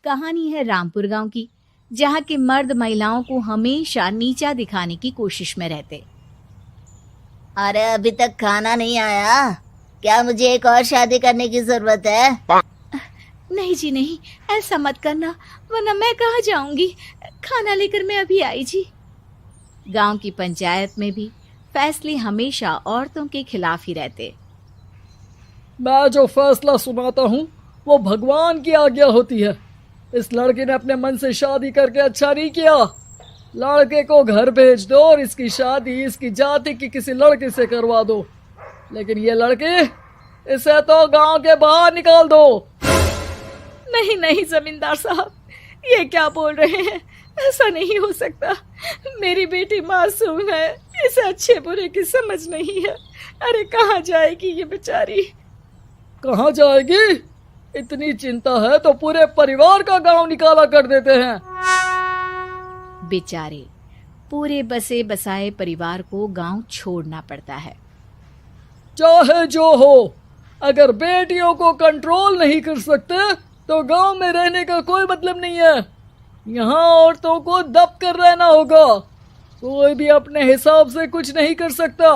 कहानी है रामपुर गांव की, जहां के मर्द महिलाओं को हमेशा नीचा दिखाने की कोशिश में रहते। अरे अभी तक खाना नहीं आया क्या? मुझे एक और शादी करने की जरूरत है। नहीं जी नहीं, ऐसा मत करना, वरना मैं कहाँ जाऊंगी। खाना लेकर मैं अभी आई जी। गांव की पंचायत में भी फैसले हमेशा औरतों के खिलाफ ही रहते। मैं जो फैसला सुनाता हूँ वो भगवान की आज्ञा होती है। इस लड़के ने अपने मन से शादी करके अच्छा नहीं किया। लड़के को घर भेज दो और इसकी शादी इसकी जाति की किसी लड़के से करवा दो। लेकिन ये लड़की, इसे तो गांव के बाहर निकाल दो। नहीं नहीं जमींदार साहब, ये क्या बोल रहे हैं? ऐसा नहीं हो सकता। मेरी बेटी मासूम है, इसे अच्छे बुरे की समझ नहीं है। अरे कहाँ जाएगी ये बेचारी? कहाँ जाएगी? इतनी चिंता है तो पूरे परिवार का गांव निकाला कर देते हैं। बेचारे पूरे बसे बसाए परिवार को गांव छोड़ना पड़ता है। चाहे जो हो, अगर बेटियों को कंट्रोल नहीं कर सकते तो गांव में रहने का कोई मतलब नहीं है। यहाँ औरतों को दब कर रहना होगा। कोई भी अपने हिसाब से कुछ नहीं कर सकता,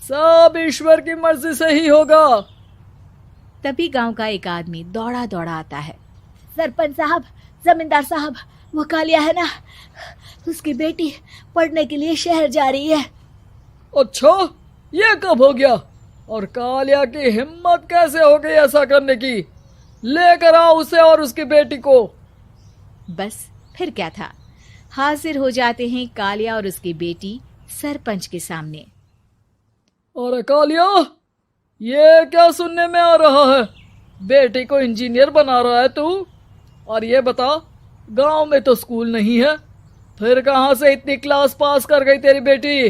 सब ईश्वर की मर्जी से ही होगा। तभी गांव का एक आदमी दौड़ा दौड़ा आता है। सरपंच साहब, जमींदार साहब, वो कालिया है ना, उसकी बेटी पढ़ने के लिए शहर जा रही है। अच्छा, ये कब हो गया? और कालिया की हिम्मत कैसे हो गई ऐसा करने की? लेकर आओ उसे और उसकी बेटी को। बस फिर क्या था, हाजिर हो जाते हैं कालिया और उसकी बेटी सरपंच के सामने। अरे कालिया, ये क्या सुनने में आ रहा है? बेटी को इंजीनियर बना रहा है तू? और ये बता, गांव में तो स्कूल नहीं है, फिर कहां से इतनी क्लास पास कर गई तेरी बेटी?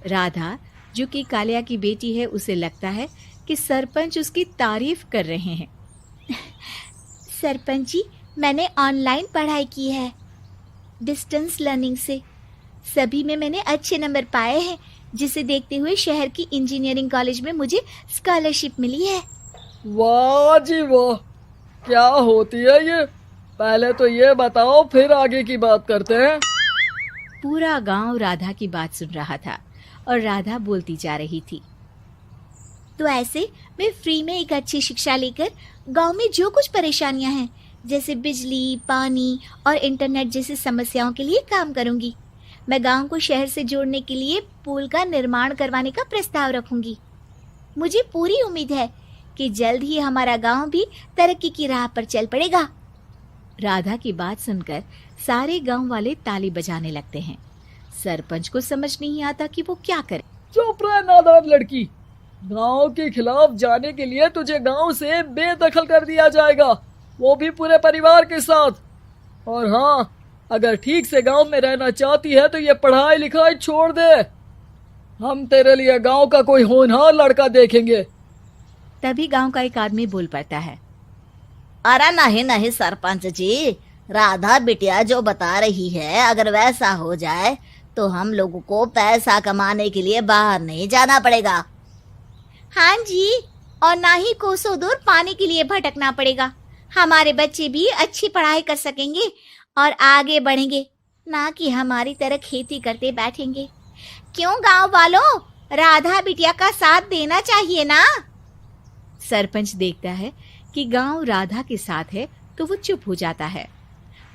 राधा, जो कि कालिया की बेटी है, उसे लगता है कि सरपंच उसकी तारीफ कर रहे हैं। सरपंच जी, मैंने ऑनलाइन पढ़ाई की है, डिस्टेंस लर्निंग से। सभी में मैंने अच्छे नंबर पाए हैं, जिसे देखते हुए शहर की इंजीनियरिंग कॉलेज में मुझे स्कॉलरशिप मिली है। वाह जी वाह, क्या होती है ये? पहले तो ये बताओ, फिर आगे की बात करते हैं। पूरा गांव राधा की बात सुन रहा था और राधा बोलती जा रही थी। तो ऐसे मैं फ्री में एक अच्छी शिक्षा लेकर गांव में जो कुछ परेशानियां हैं, जैसे बिजली, पानी और इंटरनेट जैसी समस्याओं के लिए काम करूंगी। मैं गांव को शहर से जोड़ने के लिए पुल का निर्माण करवाने का प्रस्ताव रखूंगी। मुझे पूरी उम्मीद है कि जल्द ही हमारा गांव भी तरक्की की राह पर चल पड़ेगा। राधा की बात सुनकर सारे गांव वाले ताली बजाने लगते हैं। सरपंच को समझ नहीं आता कि वो क्या करे। चुप रह नादान लड़की, गांव के खिलाफ जाने के लिए तुझे गांव से बेदखल कर दिया जाएगा, वो भी पूरे परिवार के साथ। और हाँ, अगर ठीक से गांव में रहना चाहती है तो ये पढ़ाई लिखाई छोड़ दे। हम तेरे लिए गांव का कोई होनहार लड़का देखेंगे। तभी गांव का एक आदमी बोल पड़ता है। अरे नहीं नहीं सरपंच जी, राधा बिटिया जो बता रही है, अगर वैसा हो जाए तो हम लोगों को पैसा कमाने के लिए बाहर नहीं जाना पड़ेगा। हाँ जी, और ना ही कोसों दूर पानी के लिए भटकना पड़ेगा। हमारे बच्चे भी अच्छी पढ़ाई कर सकेंगे और आगे बढ़ेंगे, ना कि हमारी तरह खेती करते बैठेंगे। क्यों गांव वालों, राधा बिटिया का साथ देना चाहिए ना। सरपंच देखता है कि गांव राधा के साथ है तो वो चुप हो जाता है।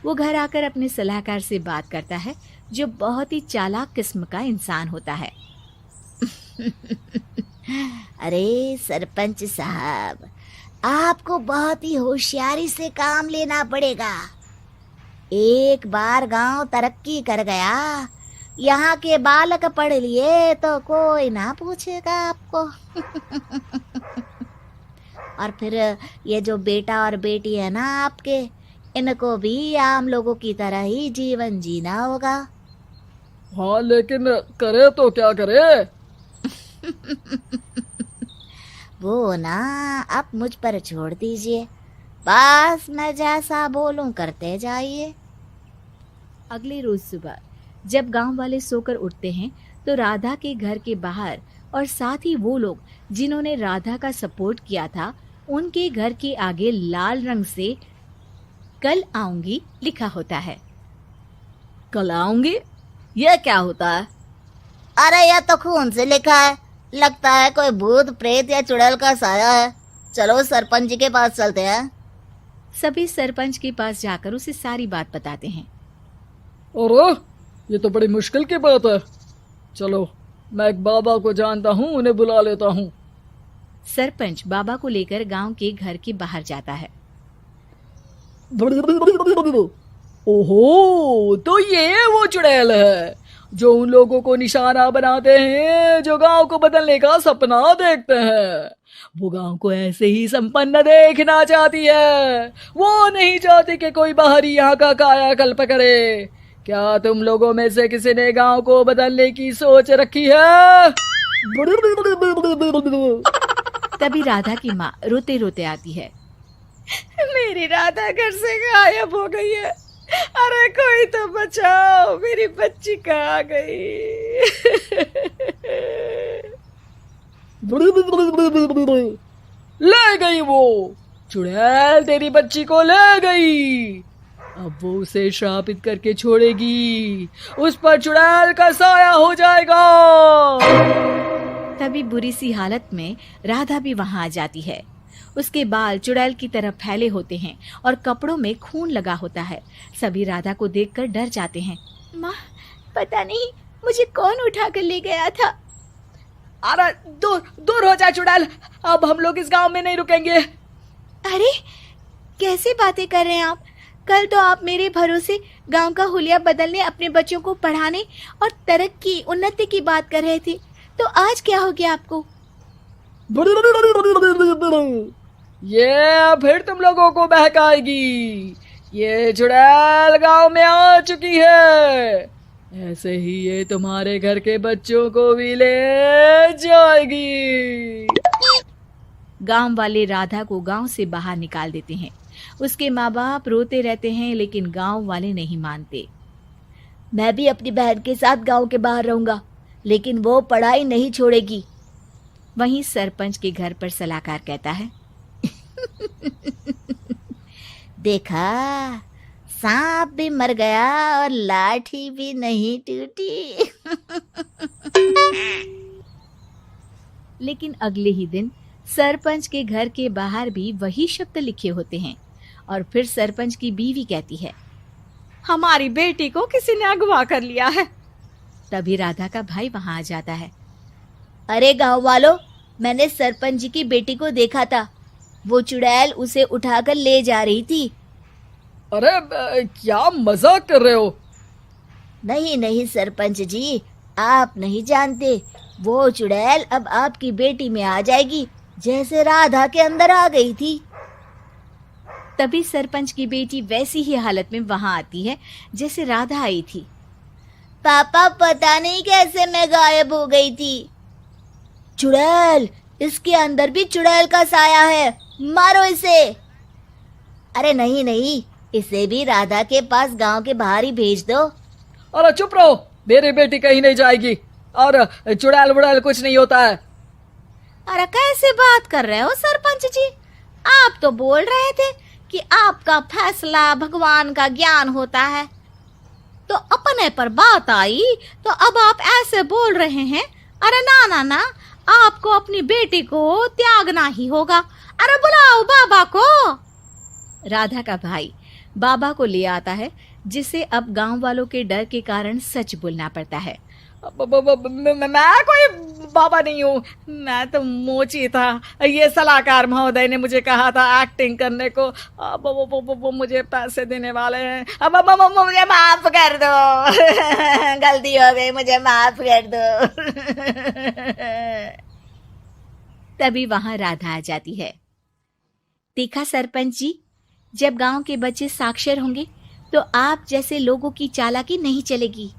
वो घर आकर अपने सलाहकार से बात करता है, जो बहुत ही चालाक किस्म का इंसान होता है। अरे सरपंच साहब, आपको बहुत ही होशियारी से काम लेना पड़ेगा। एक बार गांव तरक्की कर गया, यहाँ के बालक पढ़ लिए तो कोई ना पूछेगा आपको। और फिर ये जो बेटा और बेटी है ना आपके, इनको भी आम लोगों की तरह ही जीवन जीना होगा। हाँ, लेकिन करे तो क्या करे? वो ना आप मुझ पर छोड़ दीजिए, बस मैं जैसा बोलूं करते जाइए। अगले रोज सुबह जब गांव वाले सोकर उठते हैं तो राधा के घर के बाहर और साथ ही वो लोग जिन्होंने राधा का सपोर्ट किया था, उनके घर के आगे लाल रंग से कल आऊंगी लिखा होता है। कल आऊंगी, यह क्या होता है? अरे यह तो खून से लिखा है, लगता है कोई भूत प्रेत या चुड़ैल का साया है। चलो सरपंच जी के पास चलते हैं। सभी सरपंच के पास जाकर उसे सारी बात बताते हैं। अरे ये तो बड़ी मुश्किल की बात है। चलो मैं एक बाबा को जानता हूँ, उन्हें बुला लेता हूँ। सरपंच बाबा को लेकर गांव के घर के बाहर जाता है। ओहो, तो ये वो चुड़ैल है जो उन लोगों को निशाना बनाते हैं जो गांव को बदलने का सपना देखते हैं। वो गांव को ऐसे ही संपन्न देखना चाहती है, वो नहीं चाहती कि कोई बाहरी यहाँ का कायाकल्प करे। क्या तुम लोगों में से किसी ने गांव को बदलने की सोच रखी है? तभी राधा की माँ रोते रोते आती है। मेरी राधा घर से गायब हो गई है। अरे कोई तो बचाओ, मेरी बच्ची कहाँ गई? ले गई वो चुड़ैल, तेरी बच्ची को ले गई। अब वो उसे श्रापित करके छोड़ेगी, उस पर चुड़ैल का साया हो जाएगा। तभी बुरी सी हालत में राधा भी वहां आ जाती है। उसके बाल चुड़ैल की तरह फैले होते हैं और कपड़ों में खून लगा होता है। सभी राधा को देखकर डर जाते हैं। माँ, पता नहीं मुझे कौन उठा कर ले गया था। अरे दूर दूर हो जा चुड़ैल, अब हम लोग इस गांव में नहीं रुकेंगे। अरे कैसी बातें कर रहे हैं आप? कल तो आप मेरे भरोसे गांव का हुलिया बदलने, अपने बच्चों को पढ़ाने और तरक्की उन्नति की बात कर रहे थे, तो आज क्या हो गया आपको? ये फिर तुम लोगों को बहकाएगी। ये चुड़ैल गांव में आ चुकी है, ऐसे ही ये तुम्हारे घर के बच्चों को भी ले जाएगी। गांव वाले राधा को गांव से बाहर निकाल देते हैं। उसके माँ बाप रोते रहते हैं, लेकिन गांव वाले नहीं मानते। मैं भी अपनी बहन के साथ गांव के बाहर रहूंगा, लेकिन वो पढ़ाई नहीं छोड़ेगी। वहीं सरपंच के घर पर सलाहकार कहता है। देखा, सांप भी मर गया और लाठी भी नहीं टूटी। लेकिन अगले ही दिन सरपंच के घर के बाहर भी वही शब्द लिखे होते हैं। और फिर सरपंच की बीवी कहती है, हमारी बेटी को किसी ने अगवा कर लिया है। तभी राधा का भाई वहां आ जाता है। अरे गांव वालों, मैंने सरपंच जी की बेटी को देखा था। वो चुड़ैल उसे उठाकर ले जा रही थी। अरे क्या मजाक कर रहे हो? नहीं नहीं सरपंच जी, आप नहीं जानते। वो चुड़ैल अब आपकी बेटी में आ जाएगी, जैसे राधा के अंदर आ गई थी। तभी सरपंच की बेटी वैसी ही हालत में वहां आती है जैसे राधा आई थी। पापा, पता नहीं कैसे मैं गायब हो गई थी। चुड़ैल, इसके अंदर भी चुड़ैल का साया है, मारो इसे। अरे नहीं नहीं, इसे भी राधा के पास गांव के बाहर ही भेज दो। अरे चुप रहो, मेरी बेटी कहीं नहीं जाएगी और चुड़ैल वुड़ैल कुछ नहीं होता है। अरे कैसे बात कर रहे हो सरपंच जी? आप तो बोल रहे थे कि आपका फैसला भगवान का ज्ञान होता है, तो अपने पर बात आई तो अब आप ऐसे बोल रहे हैं। अरे ना ना ना, आपको अपनी बेटी को त्यागना ही होगा। अरे बुलाओ बाबा को। राधा का भाई बाबा को ले आता है, जिसे अब गांव वालों के डर के कारण सच बोलना पड़ता है। मैं कोई बाबा नहीं हूँ, मैं तो मोची था। ये सलाहकार महोदय ने मुझे कहा था एक्टिंग करने को। अब वो मुझे पैसे देने वाले हैं। अब मुझे माफ कर दो। गलती हो गई, मुझे माफ कर दो। तभी वहां राधा आ जाती है। देखा सरपंच जी, जब गांव के बच्चे साक्षर होंगे तो आप जैसे लोगों की चालाकी नहीं चलेगी।